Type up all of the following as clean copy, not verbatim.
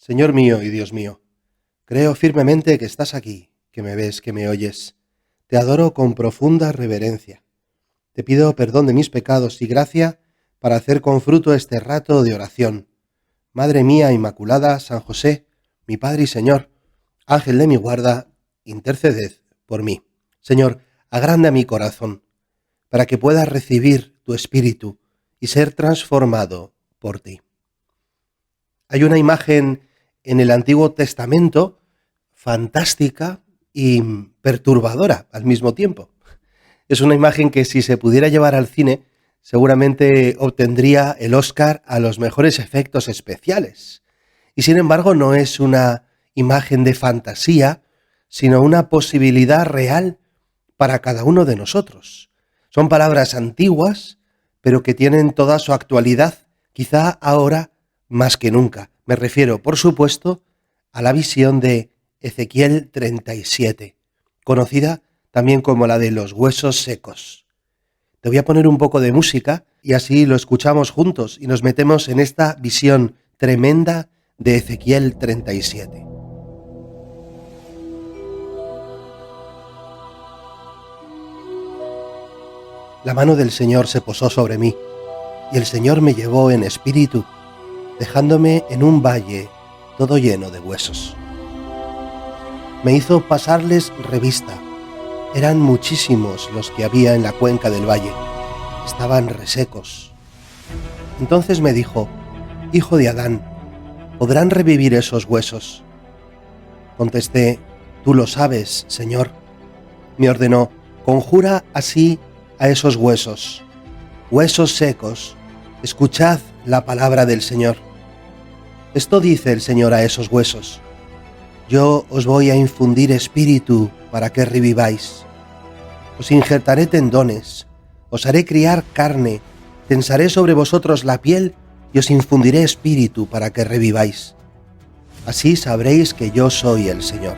Señor mío y Dios mío, creo firmemente que estás aquí, que me ves, que me oyes. Te adoro con profunda reverencia. Te pido perdón de mis pecados y gracia para hacer con fruto este rato de oración. Madre mía Inmaculada, San José, mi Padre y Señor, Ángel de mi guarda, interceded por mí. Señor, agranda mi corazón, para que pueda recibir tu Espíritu y ser transformado por ti. Hay una imagen en el Antiguo Testamento fantástica y perturbadora al mismo tiempo. Es una imagen que, si se pudiera llevar al cine, seguramente obtendría el Oscar a los mejores efectos especiales. Y sin embargo no es una imagen de fantasía, sino una posibilidad real para cada uno de nosotros. Son palabras antiguas, pero que tienen toda su actualidad, quizá ahora más que nunca. Me refiero, por supuesto, a la visión de Ezequiel 37, conocida también como la de los huesos secos. Te voy a poner un poco de música y así lo escuchamos juntos y nos metemos en esta visión tremenda de Ezequiel 37. La mano del Señor se posó sobre mí, y el Señor me llevó en espíritu, dejándome en un valle todo lleno de huesos. Me hizo pasarles revista. Eran muchísimos los que había en la cuenca del valle. Estaban resecos. Entonces me dijo: Hijo de Adán, ¿podrán revivir esos huesos? Contesté: Tú lo sabes, Señor. Me ordenó: Conjura así a esos huesos. Huesos secos, escuchad la palabra del Señor. Esto dice el Señor a esos huesos: Yo os voy a infundir espíritu para que reviváis. Os injertaré tendones, os haré criar carne, tensaré sobre vosotros la piel y os infundiré espíritu para que reviváis. Así sabréis que yo soy el Señor.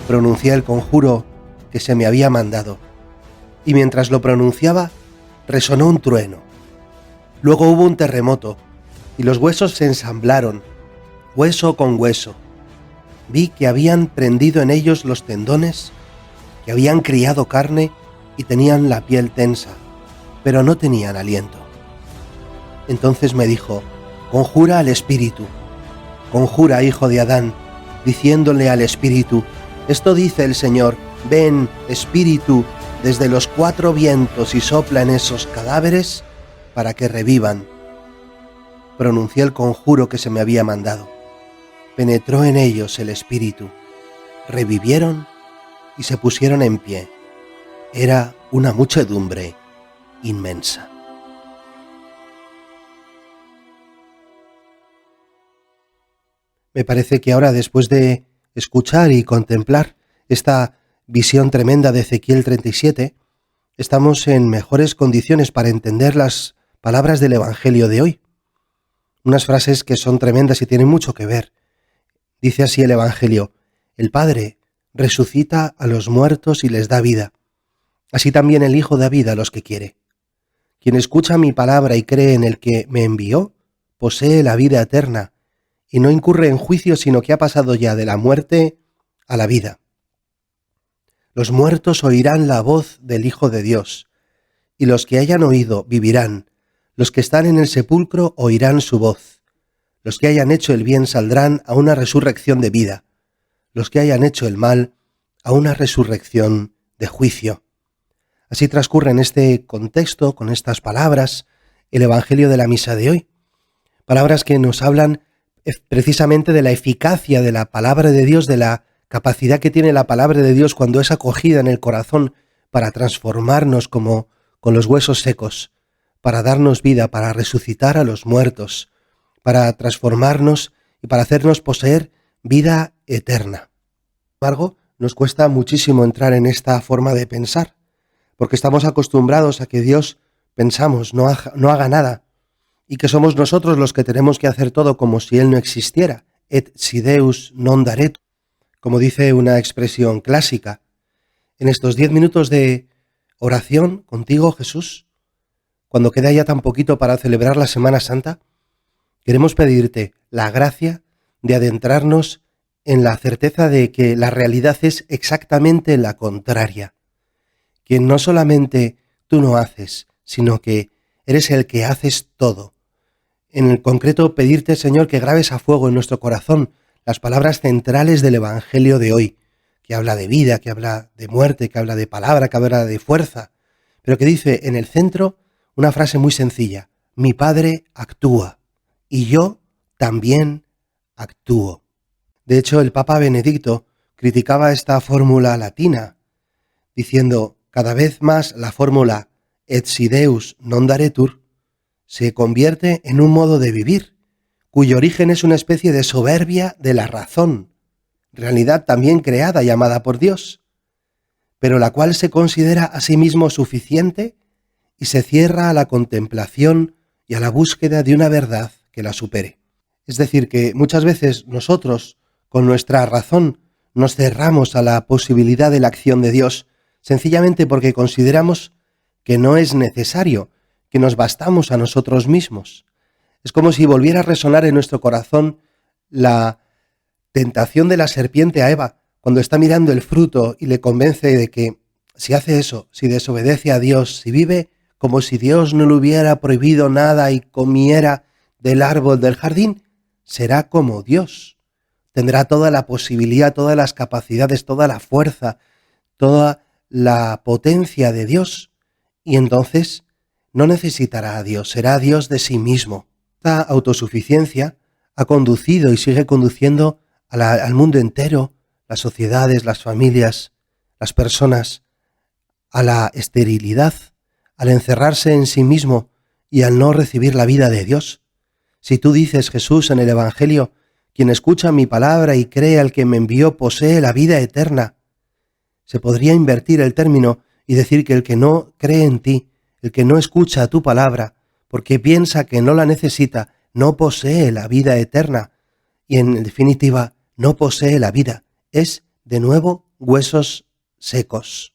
Pronuncié el conjuro que se me había mandado, y mientras lo pronunciaba, resonó un trueno. Luego hubo un terremoto, y los huesos se ensamblaron, hueso con hueso. Vi que habían prendido en ellos los tendones, que habían criado carne y tenían la piel tensa, pero no tenían aliento. Entonces me dijo: Conjura al espíritu. Conjura, hijo de Adán, diciéndole al espíritu: Esto dice el Señor: Ven, espíritu, desde los 4 vientos y sopla en esos cadáveres para que revivan. Pronuncié el conjuro que se me había mandado. Penetró en ellos el espíritu. Revivieron y se pusieron en pie. Era una muchedumbre inmensa. Me parece que ahora, después de escuchar y contemplar esta visión tremenda de Ezequiel 37, estamos en mejores condiciones para entender las palabras del Evangelio de hoy. Unas frases que son tremendas y tienen mucho que ver. Dice así el Evangelio: El Padre resucita a los muertos y les da vida. Así también el Hijo da vida a los que quiere. Quien escucha mi palabra y cree en el que me envió, posee la vida eterna, y no incurre en juicio, sino que ha pasado ya de la muerte a la vida. Los muertos oirán la voz del Hijo de Dios, y los que hayan oído vivirán. Los que están en el sepulcro oirán su voz. Los que hayan hecho el bien saldrán a una resurrección de vida. Los que hayan hecho el mal a una resurrección de juicio. Así transcurre en este contexto, con estas palabras, el Evangelio de la misa de hoy. Palabras que nos hablan precisamente de la eficacia de la palabra de Dios, de la capacidad que tiene la palabra de Dios cuando es acogida en el corazón para transformarnos como con los huesos secos, para darnos vida, para resucitar a los muertos, para transformarnos y para hacernos poseer vida eterna. Sin embargo, nos cuesta muchísimo entrar en esta forma de pensar, porque estamos acostumbrados a que Dios, pensamos, no haga nada, y que somos nosotros los que tenemos que hacer todo como si Él no existiera. Et si Deus non daret, como dice una expresión clásica. En estos 10 minutos de oración contigo, Jesús, cuando queda ya tan poquito para celebrar la Semana Santa, Queremos pedirte la gracia de adentrarnos en la certeza de que la realidad es exactamente la contraria, que no solamente tú no haces, sino que eres el que haces todo. En el concreto, pedirte, Señor, que grabes a fuego en nuestro corazón las palabras centrales del Evangelio de hoy, que habla de vida, que habla de muerte, que habla de palabra, que habla de fuerza, pero que dice en el centro una frase muy sencilla: mi Padre actúa y yo también actúo. De hecho, el Papa Benedicto criticaba esta fórmula latina, diciendo: cada vez más la fórmula et si Deus non daretur se convierte en un modo de vivir, cuyo origen es una especie de soberbia de la razón, realidad también creada y amada por Dios, pero la cual se considera a sí mismo suficiente y se cierra a la contemplación y a la búsqueda de una verdad que la supere. Es decir, que muchas veces nosotros, con nuestra razón, nos cerramos a la posibilidad de la acción de Dios, sencillamente porque consideramos que no es necesario, que nos bastamos a nosotros mismos. Es como si volviera a resonar en nuestro corazón la tentación de la serpiente a Eva, cuando está mirando el fruto y le convence de que si hace eso, si desobedece a Dios, si vive como si Dios no le hubiera prohibido nada y comiera del árbol del jardín, será como Dios. Tendrá toda la posibilidad, todas las capacidades, toda la fuerza, toda la potencia de Dios, y entonces no necesitará a Dios, será Dios de sí mismo. Esta autosuficiencia ha conducido y sigue conduciendo al mundo entero, las sociedades, las familias, las personas, a la esterilidad, al encerrarse en sí mismo y al no recibir la vida de Dios. Si tú dices, Jesús, en el Evangelio: quien escucha mi palabra y cree al que me envió posee la vida eterna, se podría invertir el término y decir que el que no cree en ti, el que no escucha tu palabra, porque piensa que no la necesita, no posee la vida eterna y, en definitiva, no posee la vida. Es, de nuevo, huesos secos.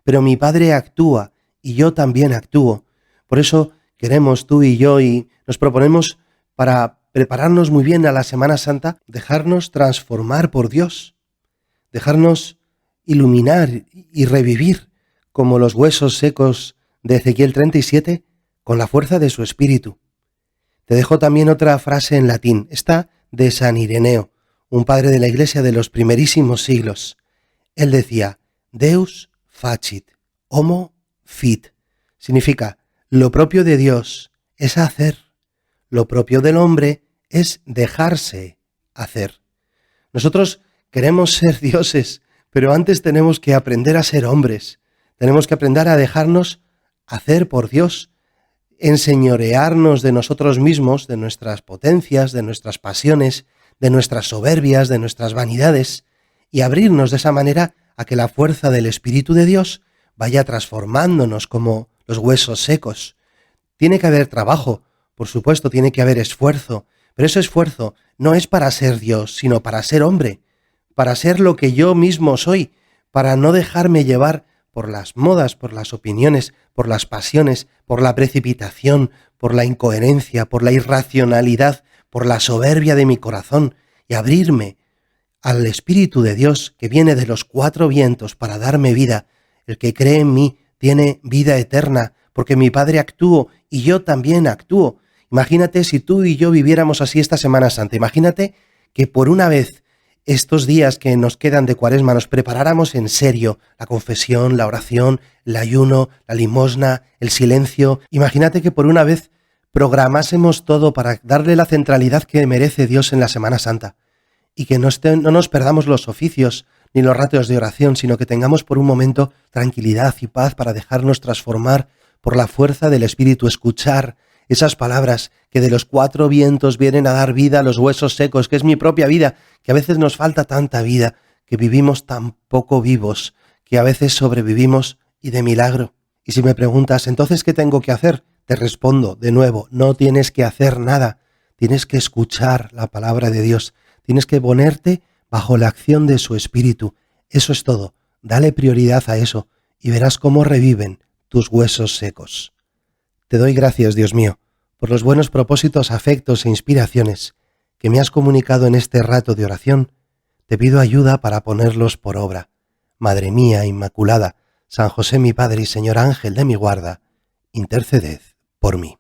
Pero mi Padre actúa y yo también actúo. Por eso queremos tú y yo, y nos proponemos, para prepararnos muy bien a la Semana Santa, dejarnos transformar por Dios, dejarnos iluminar y revivir como los huesos secos de Ezequiel 37 con la fuerza de su espíritu. Te dejo también otra frase en latín, esta de San Ireneo, un padre de la Iglesia de los primerísimos siglos. Él decía: Deus facit, homo fit. Significa: lo propio de Dios es hacer, lo propio del hombre es dejarse hacer. Nosotros queremos ser dioses, pero antes tenemos que aprender a ser hombres. Tenemos que aprender a dejarnos hacer por Dios, enseñorearnos de nosotros mismos, de nuestras potencias, de nuestras pasiones, de nuestras soberbias, de nuestras vanidades, y abrirnos de esa manera a que la fuerza del Espíritu de Dios vaya transformándonos como los huesos secos. Tiene que haber trabajo, por supuesto, tiene que haber esfuerzo, pero ese esfuerzo no es para ser Dios, sino para ser hombre, para ser lo que yo mismo soy, para no dejarme llevar por las modas, por las opiniones, por las pasiones, por la precipitación, por la incoherencia, por la irracionalidad, por la soberbia de mi corazón, y abrirme al Espíritu de Dios que viene de los cuatro vientos para darme vida. El que cree en mí tiene vida eterna, porque mi Padre actúa y yo también actúo. Imagínate si tú y yo viviéramos así esta Semana Santa. Imagínate que por una vez estos días que nos quedan de Cuaresma nos preparáramos en serio la confesión, la oración, el ayuno, la limosna, el silencio. Imagínate que por una vez programásemos todo para darle la centralidad que merece Dios en la Semana Santa, y que no nos perdamos los oficios ni los ratios de oración, sino que tengamos por un momento tranquilidad y paz para dejarnos transformar por la fuerza del Espíritu, escuchar esas palabras que de los cuatro vientos vienen a dar vida a los huesos secos, que es mi propia vida, que a veces nos falta tanta vida, que vivimos tan poco vivos, que a veces sobrevivimos y de milagro. Y si me preguntas, ¿entonces qué tengo que hacer? Te respondo de nuevo: no tienes que hacer nada, tienes que escuchar la palabra de Dios, tienes que ponerte bajo la acción de su Espíritu. Eso es todo. Dale prioridad a eso y verás cómo reviven tus huesos secos. Te doy gracias, Dios mío, por los buenos propósitos, afectos e inspiraciones que me has comunicado en este rato de oración, te pido ayuda para ponerlos por obra. Madre mía Inmaculada, San José mi Padre y Señor Ángel de mi guarda, interceded por mí.